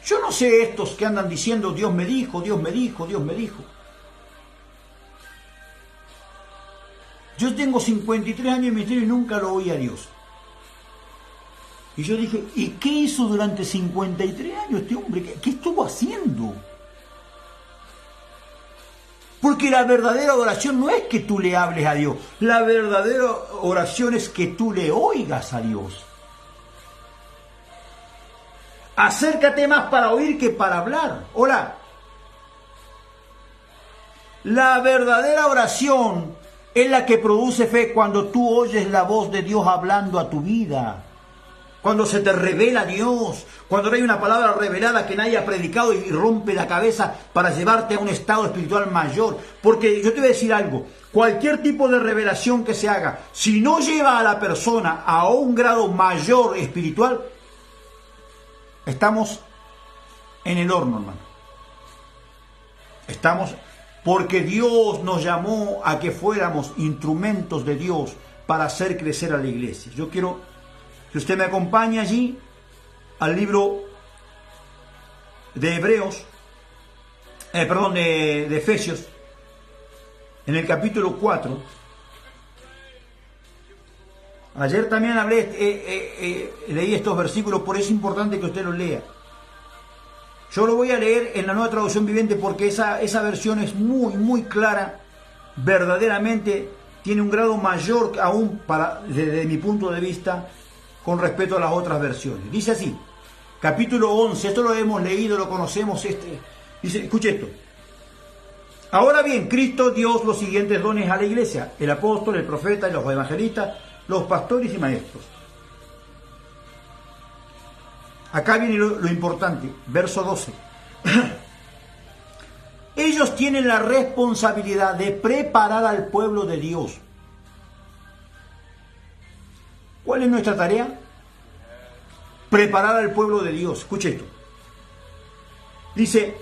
yo no sé estos que andan diciendo, Dios me dijo, Dios me dijo, Dios me dijo. Yo tengo 53 años de ministerio y nunca lo oí a Dios. Y yo dije, ¿y qué hizo durante 53 años este hombre? ¿Qué estuvo haciendo? Porque la verdadera oración no es que tú le hables a Dios. La verdadera oración es que tú le oigas a Dios. Acércate más para oír que para hablar. Hola. La verdadera oración es la que produce fe cuando tú oyes la voz de Dios hablando a tu vida. Cuando se te revela Dios, cuando hay una palabra revelada que nadie ha predicado y rompe la cabeza para llevarte a un estado espiritual mayor. Porque yo te voy a decir algo, cualquier tipo de revelación que se haga, si no lleva a la persona a un grado mayor espiritual, estamos en el horno, hermano. Estamos, porque Dios nos llamó a que fuéramos instrumentos de Dios para hacer crecer a la iglesia. Yo quiero que usted me acompañe allí al libro de de Efesios, en el capítulo 4. Ayer también leí estos versículos, por eso es importante que usted los lea. Yo lo voy a leer en la Nueva Traducción Viviente porque esa versión es muy, muy clara, verdaderamente tiene un grado mayor aún desde mi punto de vista con respecto a las otras versiones. Dice así, capítulo 11, esto lo hemos leído, lo conocemos, dice, escuche esto. Ahora bien, Cristo dio los siguientes dones a la iglesia: el apóstol, el profeta, los evangelistas, los pastores y maestros. Acá viene lo importante, verso 12. Ellos tienen la responsabilidad de preparar al pueblo de Dios. ¿Cuál es nuestra tarea? Preparar al pueblo de Dios. Escuche esto. Dice,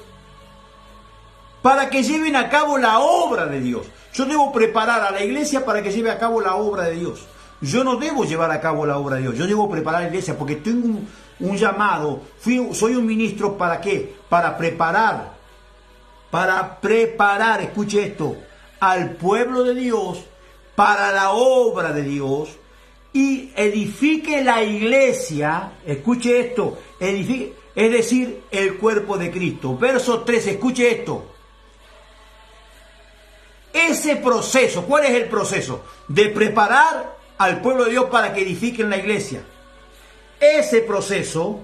para que lleven a cabo la obra de Dios. Yo debo preparar a la iglesia para que lleve a cabo la obra de Dios. Yo no debo llevar a cabo la obra de Dios. Yo debo preparar a la iglesia porque tengo un llamado. Soy un ministro, ¿para qué? Para preparar, escuche esto, al pueblo de Dios para la obra de Dios, y edifique la iglesia, escuche esto, edifique, es decir, el cuerpo de Cristo. Verso 3, escuche esto. Ese proceso, ¿cuál es el proceso? De preparar al pueblo de Dios para que edifiquen la iglesia. Ese proceso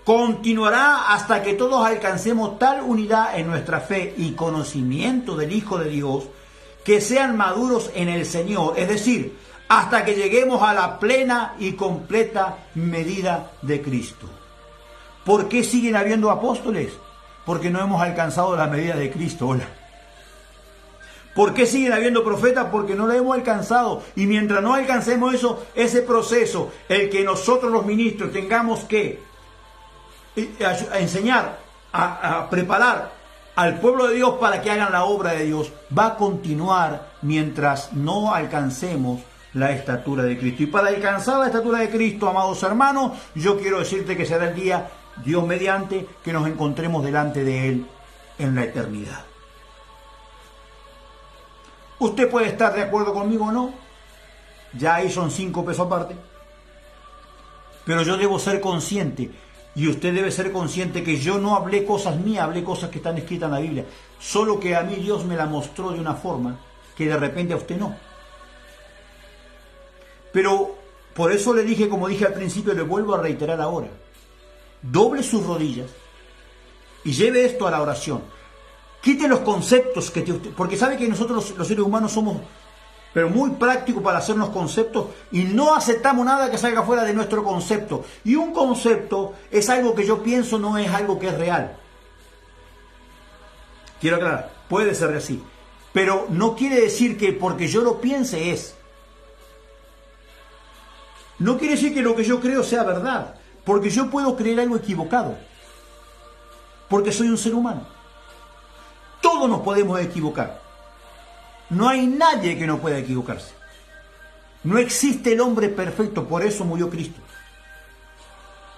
continuará hasta que todos alcancemos tal unidad en nuestra fe y conocimiento del Hijo de Dios, que sean maduros en el Señor, es decir, hasta que lleguemos a la plena y completa medida de Cristo. ¿Por qué siguen habiendo apóstoles? Porque no hemos alcanzado la medida de Cristo. Hola. ¿Por qué siguen habiendo profetas? Porque no la hemos alcanzado. Y mientras no alcancemos eso, ese proceso, el que nosotros los ministros tengamos que enseñar, a preparar al pueblo de Dios para que hagan la obra de Dios, va a continuar mientras no alcancemos la estatura de Cristo. Y para alcanzar la estatura de Cristo, amados hermanos, yo quiero decirte que será el día, Dios mediante, que nos encontremos delante de Él en la eternidad. Usted puede estar de acuerdo conmigo o no, ya ahí son 5 pesos aparte, pero yo debo ser consciente, y usted debe ser consciente, que yo no hablé cosas mías, hablé cosas que están escritas en la Biblia, solo que a mí Dios me la mostró de una forma que de repente a usted no. Pero por eso le dije, como dije al principio, le vuelvo a reiterar ahora, doble sus rodillas y lleve esto a la oración. Quite los conceptos porque sabe que nosotros los seres humanos somos pero muy prácticos para hacernos conceptos y no aceptamos nada que salga fuera de nuestro concepto. Y un concepto es algo que yo pienso, no es algo que es real. Quiero aclarar, puede ser así, pero no quiere decir que porque yo lo piense es. No quiere decir que lo que yo creo sea verdad, porque yo puedo creer algo equivocado, porque soy un ser humano. Todos nos podemos equivocar. No hay nadie que no pueda equivocarse. No existe el hombre perfecto, por eso murió Cristo.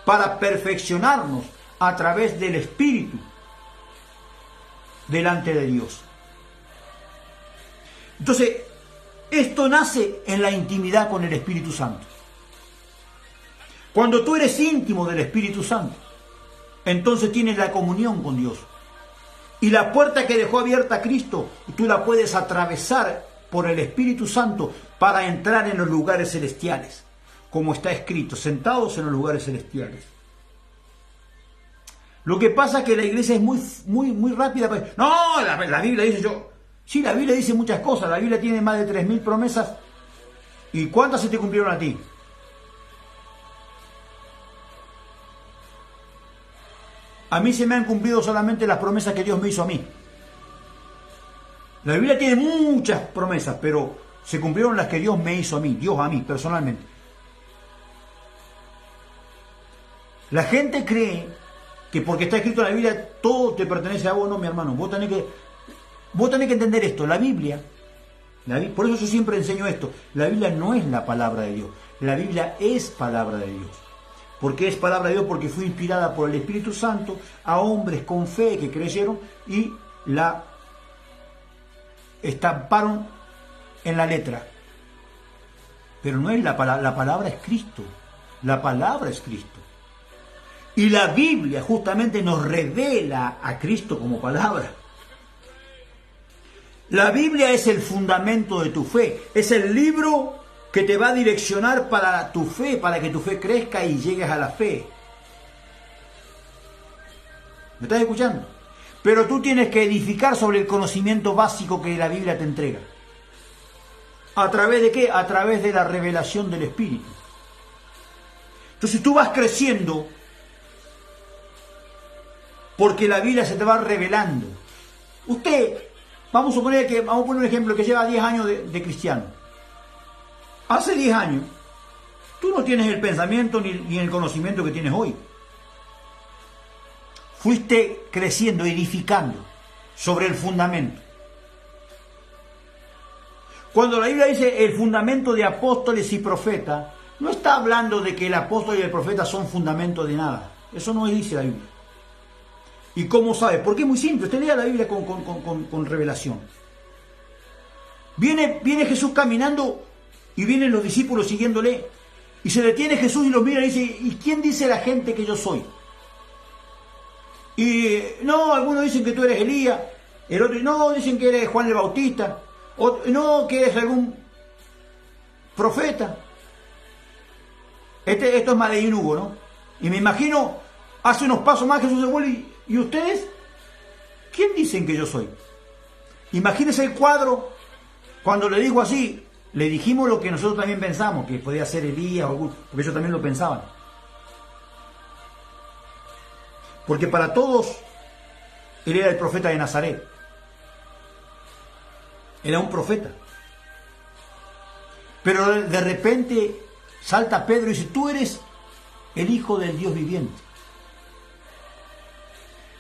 Para perfeccionarnos a través del Espíritu delante de Dios. Entonces, esto nace en la intimidad con el Espíritu Santo. Cuando tú eres íntimo del Espíritu Santo, entonces tienes la comunión con Dios. Y la puerta que dejó abierta Cristo, tú la puedes atravesar por el Espíritu Santo para entrar en los lugares celestiales, como está escrito, sentados en los lugares celestiales. Lo que pasa es que la iglesia es muy rápida. No, la Biblia dice sí, la Biblia dice muchas cosas. La Biblia tiene más de 3.000 promesas. ¿Y cuántas se te cumplieron a ti? A mí se me han cumplido solamente las promesas que Dios me hizo a mí. La Biblia tiene muchas promesas, pero se cumplieron las que Dios me hizo a mí, Dios a mí, personalmente. La gente cree que porque está escrito en la Biblia, todo te pertenece a vos. No, mi hermano, vos tenés que entender esto. La Biblia, por eso yo siempre enseño esto, la Biblia no es la palabra de Dios, la Biblia es palabra de Dios. ¿Por qué es palabra de Dios? Porque fue inspirada por el Espíritu Santo a hombres con fe que creyeron y la estamparon en la letra. Pero no es la palabra es Cristo. La palabra es Cristo. Y la Biblia justamente nos revela a Cristo como palabra. La Biblia es el fundamento de tu fe. Es el libro que te va a direccionar para tu fe, para que tu fe crezca y llegues a la fe. ¿Me estás escuchando? Pero tú tienes que edificar sobre el conocimiento básico que la Biblia te entrega. ¿A través de qué? A través de la revelación del Espíritu. Entonces tú vas creciendo porque la Biblia se te va revelando. Usted, vamos a poner un ejemplo que lleva 10 años de cristiano. Hace 10 años, tú no tienes el pensamiento ni el conocimiento que tienes hoy. Fuiste creciendo, edificando sobre el fundamento. Cuando la Biblia dice el fundamento de apóstoles y profetas, no está hablando de que el apóstol y el profeta son fundamento de nada. Eso no dice la Biblia. ¿Y cómo sabe? Porque es muy simple. Usted lea la Biblia con revelación. Viene Jesús caminando y vienen los discípulos siguiéndole. Y se detiene Jesús y los mira y dice, ¿y quién dice la gente que yo soy? Y no, algunos dicen que tú eres Elías. El otro, no, dicen que eres Juan el Bautista. No, que eres algún profeta. Esto es Maleín Hugo, ¿no? Y me imagino, hace unos pasos más Jesús se vuelve ¿y ustedes? ¿Quién dicen que yo soy? Imagínense el cuadro, cuando le dijo así, le dijimos lo que nosotros también pensamos, que podía ser Elías o algún, porque ellos también lo pensaban. Porque para todos, él era el profeta de Nazaret. Era un profeta. Pero de repente salta Pedro y dice, tú eres el Hijo del Dios viviente.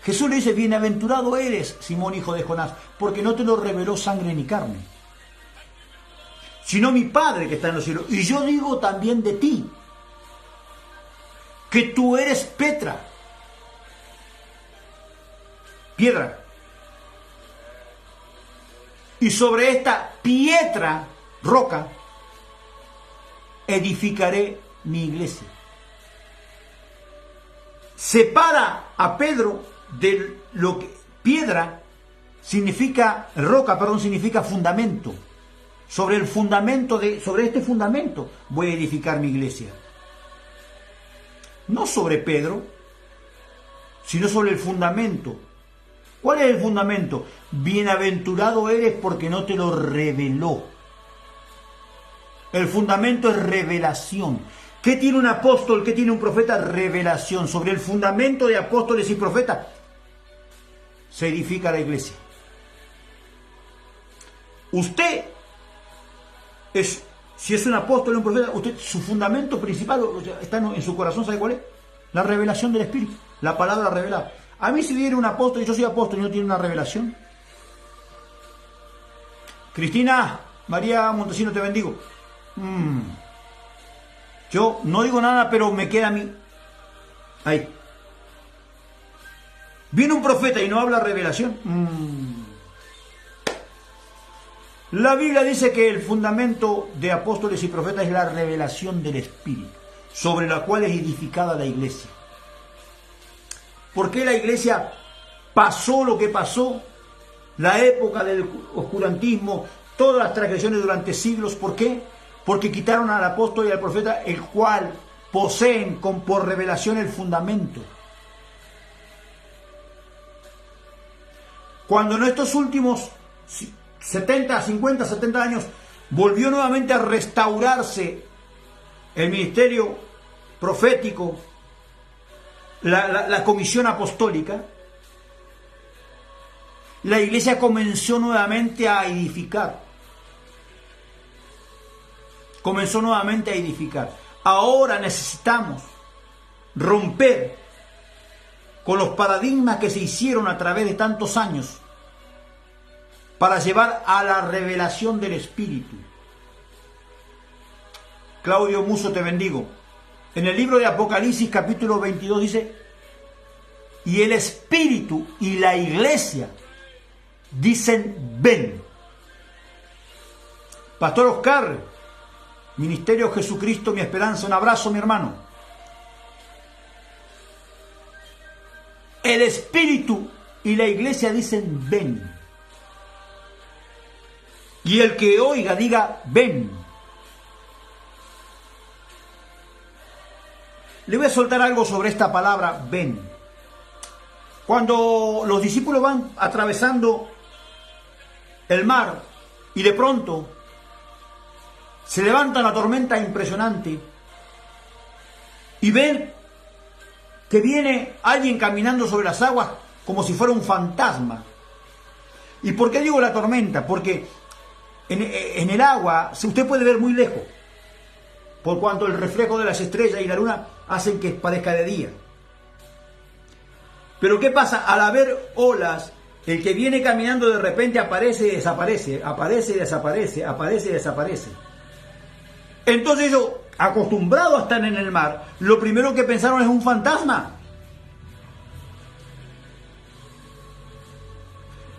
Jesús le dice, bienaventurado eres, Simón, hijo de Jonás, porque no te lo reveló sangre ni carne, sino mi Padre que está en los cielos. Y yo digo también de ti, que tú eres Petra, piedra. Y sobre esta piedra, roca, edificaré mi iglesia. Separa a Pedro de lo que piedra significa, roca, perdón, significa fundamento. Sobre este fundamento voy a edificar mi iglesia. No sobre Pedro, sino sobre el fundamento. ¿Cuál es el fundamento? Bienaventurado eres porque no te lo reveló. El fundamento es revelación. ¿Qué tiene un apóstol? ¿Qué tiene un profeta? Revelación. Sobre el fundamento de apóstoles y profetas se edifica la iglesia. Usted si es un apóstol o un profeta, su fundamento principal está en su corazón, ¿sabe cuál es? La revelación del Espíritu, la palabra revelada. A mí si viene un apóstol y yo soy apóstol y no tiene una revelación. Cristina, María Montesino, te bendigo. Yo no digo nada, pero me queda a mí. Ahí. Viene un profeta y no habla revelación. La Biblia dice que el fundamento de apóstoles y profetas es la revelación del Espíritu, sobre la cual es edificada la iglesia. ¿Por qué la iglesia pasó lo que pasó? La época del oscurantismo, todas las transgresiones durante siglos. ¿Por qué? Porque quitaron al apóstol y al profeta, el cual poseen por revelación el fundamento. Cuando en estos últimos 50, 70 años volvió nuevamente a restaurarse el ministerio profético, la comisión apostólica, la iglesia comenzó nuevamente a edificar. Ahora necesitamos romper con los paradigmas que se hicieron a través de tantos años para llevar a la revelación del Espíritu. Claudio Muso, te bendigo. En el libro de Apocalipsis capítulo 22 dice, y el Espíritu y la iglesia dicen ven. Pastor Oscar, Ministerio Jesucristo, mi esperanza, un abrazo, mi hermano. El Espíritu y la iglesia dicen ven. Y el que oiga diga ven. Le voy a soltar algo sobre esta palabra ven. Cuando los discípulos van atravesando el mar y de pronto se levanta una tormenta impresionante y ven que viene alguien caminando sobre las aguas como si fuera un fantasma. ¿Y por qué digo la tormenta? Porque en el agua usted puede ver muy lejos, por cuanto el reflejo de las estrellas y la luna hacen que parezca de día. Pero ¿qué pasa? Al haber olas El que viene caminando de repente aparece y desaparece, aparece y desaparece, aparece y desaparece. Entonces ellos, acostumbrados a estar en el mar, lo primero que pensaron es un fantasma.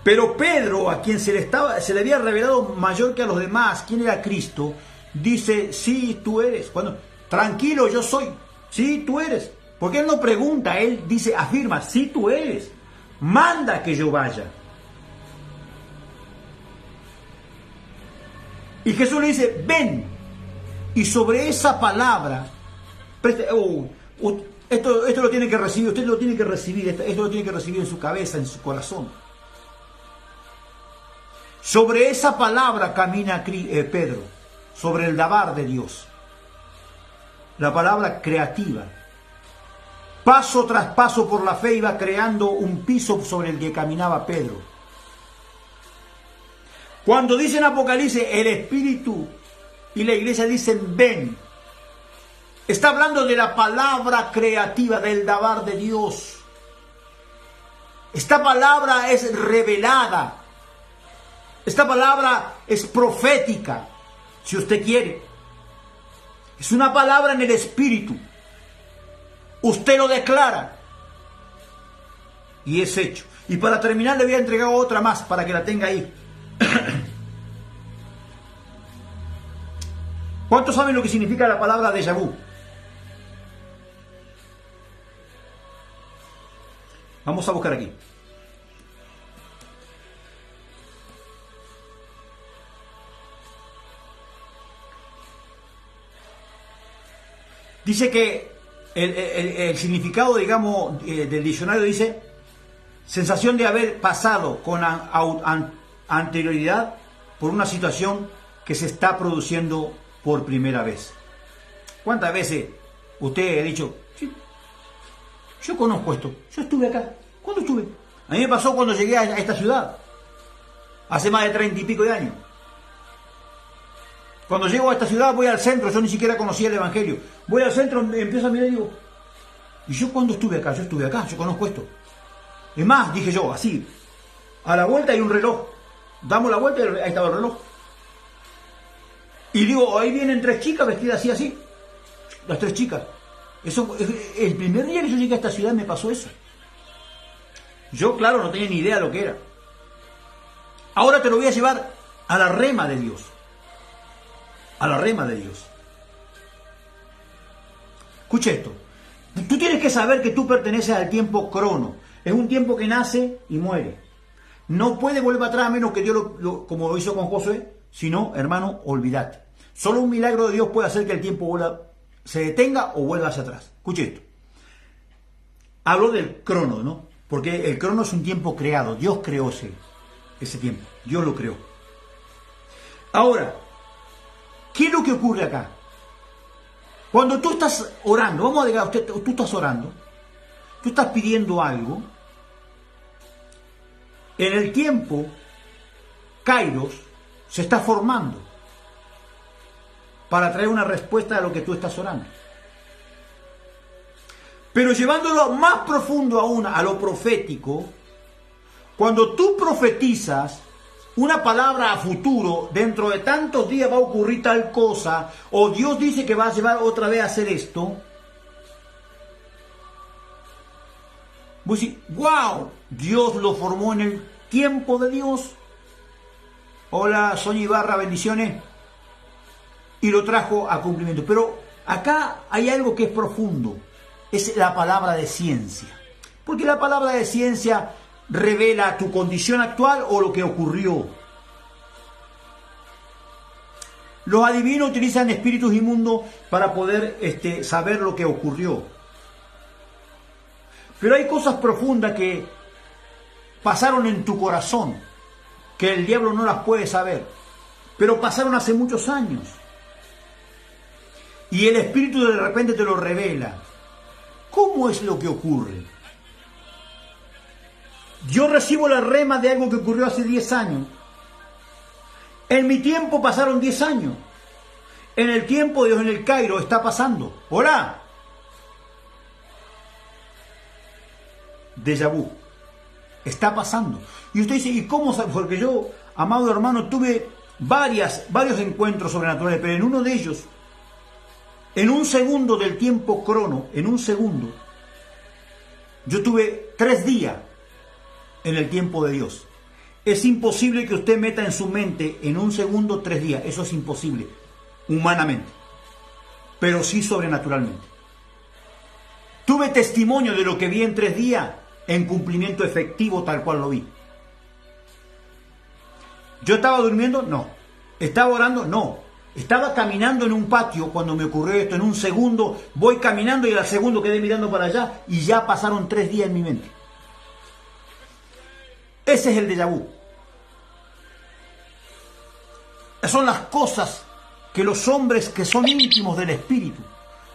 Pero Pedro, a quien se le había revelado mayor que a los demás, quién era Cristo, dice, sí, tú eres. Cuando, tranquilo, yo soy. Sí, tú eres. Porque él no pregunta, él dice, afirma, sí, tú eres. Manda que yo vaya. Y Jesús le dice, ven. Y sobre esa palabra, esto lo tiene que recibir, usted lo tiene que recibir, esto lo tiene que recibir en su cabeza, en su corazón. Sobre esa palabra camina Pedro, sobre el dabar de Dios. La palabra creativa. Paso tras paso por la fe iba creando un piso sobre el que caminaba Pedro. Cuando dice en Apocalipsis, el Espíritu y la iglesia dicen, ven. Está hablando de la palabra creativa, del dabar de Dios. Esta palabra es revelada. Esta palabra es profética, si usted quiere. Es una palabra en el Espíritu. Usted lo declara. Y es hecho. Y para terminar le voy a entregar otra más para que la tenga ahí. ¿Cuántos saben lo que significa la palabra déjà vu? Vamos a buscar aquí. Dice que el significado, digamos, del diccionario dice sensación de haber pasado con anterioridad por una situación que se está produciendo por primera vez. ¿Cuántas veces usted ha dicho, sí, yo conozco esto, yo estuve acá? ¿Cuándo estuve? A mí me pasó cuando llegué a esta ciudad, hace más de 30 y pico de años. Cuando llego a esta ciudad voy al centro, yo ni siquiera conocía el Evangelio. Voy al centro, empiezo a mirar y digo, ¿y yo cuándo estuve acá? Yo estuve acá, yo conozco esto. Es más, dije yo, así, a la vuelta hay un reloj. Damos la vuelta y ahí estaba el reloj. Y digo, ahí vienen 3 chicas vestidas así. Las 3 chicas. Eso, el primer día que yo llegué a esta ciudad me pasó eso. Yo, claro, no tenía ni idea de lo que era. Ahora te lo voy a llevar a la rema de Dios. A la rema de Dios. Escucha esto. Tú tienes que saber que tú perteneces al tiempo crono. Es un tiempo que nace y muere. No puede volver atrás a menos que Dios como lo hizo con Josué. Si no, hermano, olvídate. Solo un milagro de Dios puede hacer que el tiempo se detenga o vuelva hacia atrás. Escuche esto. Hablo del crono, ¿no? Porque el crono es un tiempo creado. Dios creó ese tiempo. Dios lo creó. Ahora, ¿qué es lo que ocurre acá? Cuando tú estás orando, vamos a decir, tú estás orando, tú estás pidiendo algo, en el tiempo, Kairos se está formando para traer una respuesta a lo que tú estás orando. Pero llevándolo más profundo aún a lo profético, cuando tú profetizas una palabra a futuro, dentro de tantos días va a ocurrir tal cosa, o Dios dice que va a llevar otra vez a hacer esto, vos decís, wow, Dios lo formó en el tiempo de Dios. Hola, Sonia Ibarra, bendiciones. Y lo trajo a cumplimiento. Pero acá hay algo que es profundo, es la palabra de ciencia. Porque la palabra de ciencia revela tu condición actual o lo que ocurrió. Los adivinos utilizan espíritus inmundos para poder saber lo que ocurrió. Pero hay cosas profundas que pasaron en tu corazón, que el diablo no las puede saber, pero pasaron hace muchos años. Y el espíritu de repente te lo revela. ¿Cómo es lo que ocurre? Yo recibo la rema de algo que ocurrió hace 10 años. En mi tiempo pasaron 10 años. En el tiempo de Dios, en el Cairo, está pasando. ¡Hola! Déjà vu. Está pasando. Y usted dice, ¿y cómo sabe? Porque yo, amado hermano, tuve varios encuentros sobrenaturales, pero en uno de ellos, en un segundo del tiempo crono, en un segundo, yo tuve 3 días en el tiempo de Dios. Es imposible que usted meta en su mente en un segundo 3 días. Eso es imposible, humanamente, pero sí sobrenaturalmente. Tuve testimonio de lo que vi en 3 días en cumplimiento efectivo tal cual lo vi. ¿Yo estaba durmiendo? No. ¿Estaba orando? No. Estaba caminando en un patio cuando me ocurrió esto. En un segundo voy caminando y al segundo quedé mirando para allá y ya pasaron 3 días en mi mente. Ese es el déjà vu. Son las cosas que los hombres que son íntimos del Espíritu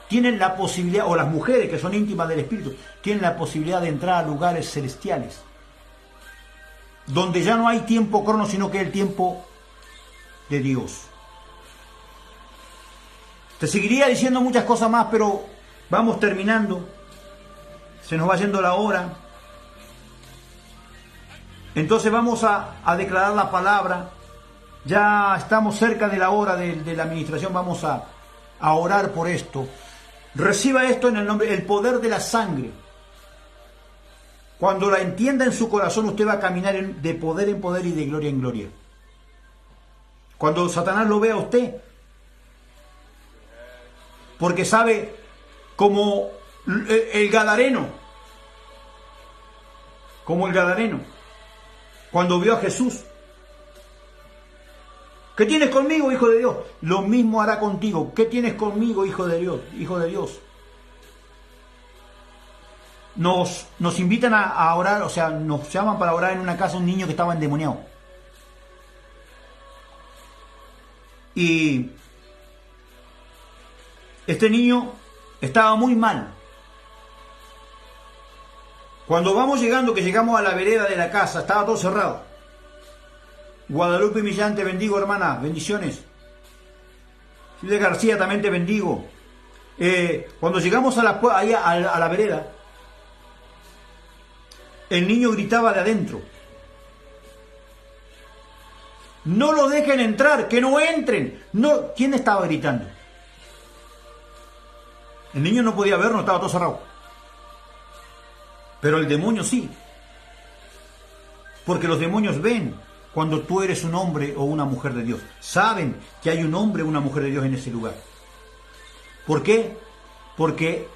tienen la posibilidad, o las mujeres que son íntimas del Espíritu, tienen la posibilidad de entrar a lugares celestiales, donde ya no hay tiempo crono, sino que es el tiempo de Dios. Te seguiría diciendo muchas cosas más, pero vamos terminando. Se nos va yendo la hora. Entonces vamos a declarar la palabra. Ya estamos cerca de la hora de la administración. Vamos a orar por esto. Reciba esto en el nombre, el poder de la sangre. Cuando la entienda en su corazón, usted va a caminar de poder en poder y de gloria en gloria. Cuando Satanás lo vea a usted, porque sabe, como el Gadareno, cuando vio a Jesús. ¿Qué tienes conmigo, hijo de Dios? Lo mismo hará contigo. ¿Qué tienes conmigo, hijo de Dios? Hijo de Dios. Nos invitan a orar, o sea, nos llaman para orar en una casa un niño que estaba endemoniado. Y este niño estaba muy mal. Cuando vamos llegando, que llegamos a la vereda de la casa, estaba todo cerrado. Guadalupe Millán, te bendigo, hermana, bendiciones. Silvia García, también te bendigo. Cuando llegamos a la vereda, el niño gritaba de adentro: no lo dejen entrar, que no entren. No, ¿quién estaba gritando? El niño no podía ver, no estaba todo cerrado. Pero el demonio sí. Porque los demonios ven cuando tú eres un hombre o una mujer de Dios. Saben que hay un hombre o una mujer de Dios en ese lugar. ¿Por qué? Porque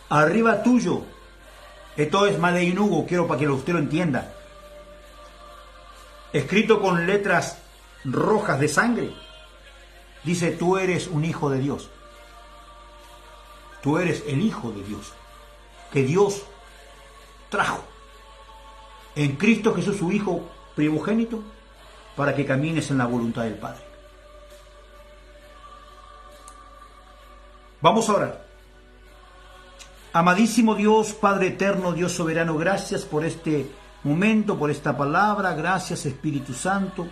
arriba tuyo, esto es Madeinugo, quiero para que usted lo entienda, escrito con letras rojas de sangre, dice: tú eres un hijo de Dios. Tú eres el hijo de Dios, que Dios trajo en Cristo Jesús, su Hijo primogénito, para que camines en la voluntad del Padre. Vamos a orar. Amadísimo Dios, Padre eterno, Dios soberano, gracias por este momento, por esta palabra. Gracias, Espíritu Santo.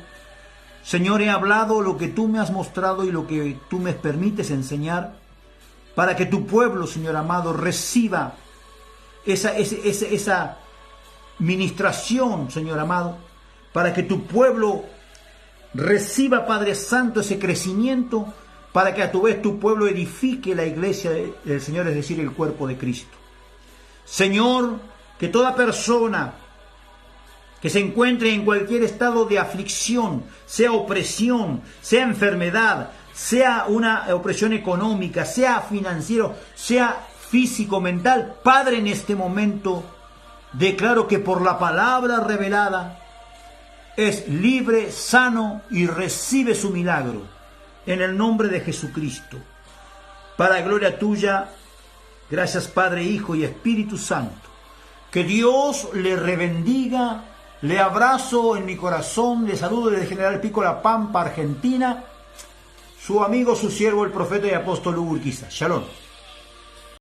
Señor, he hablado lo que tú me has mostrado y lo que tú me permites enseñar, para que tu pueblo, Señor amado, reciba esa ministración, Señor amado, para que tu pueblo reciba, Padre Santo, ese crecimiento, para que a tu vez tu pueblo edifique la iglesia del Señor, es decir, el cuerpo de Cristo. Señor, que toda persona que se encuentre en cualquier estado de aflicción, sea opresión, sea enfermedad, sea una opresión económica, sea financiero, sea físico, mental, Padre, en este momento declaro que por la palabra revelada es libre, sano y recibe su milagro en el nombre de Jesucristo. Para gloria tuya, gracias Padre, Hijo y Espíritu Santo. Que Dios le rebendiga. Le abrazo en mi corazón, le saludo desde General Pico, La Pampa, Argentina. Su amigo, su siervo, el profeta y apóstol Hugo Urquiza. Shalom.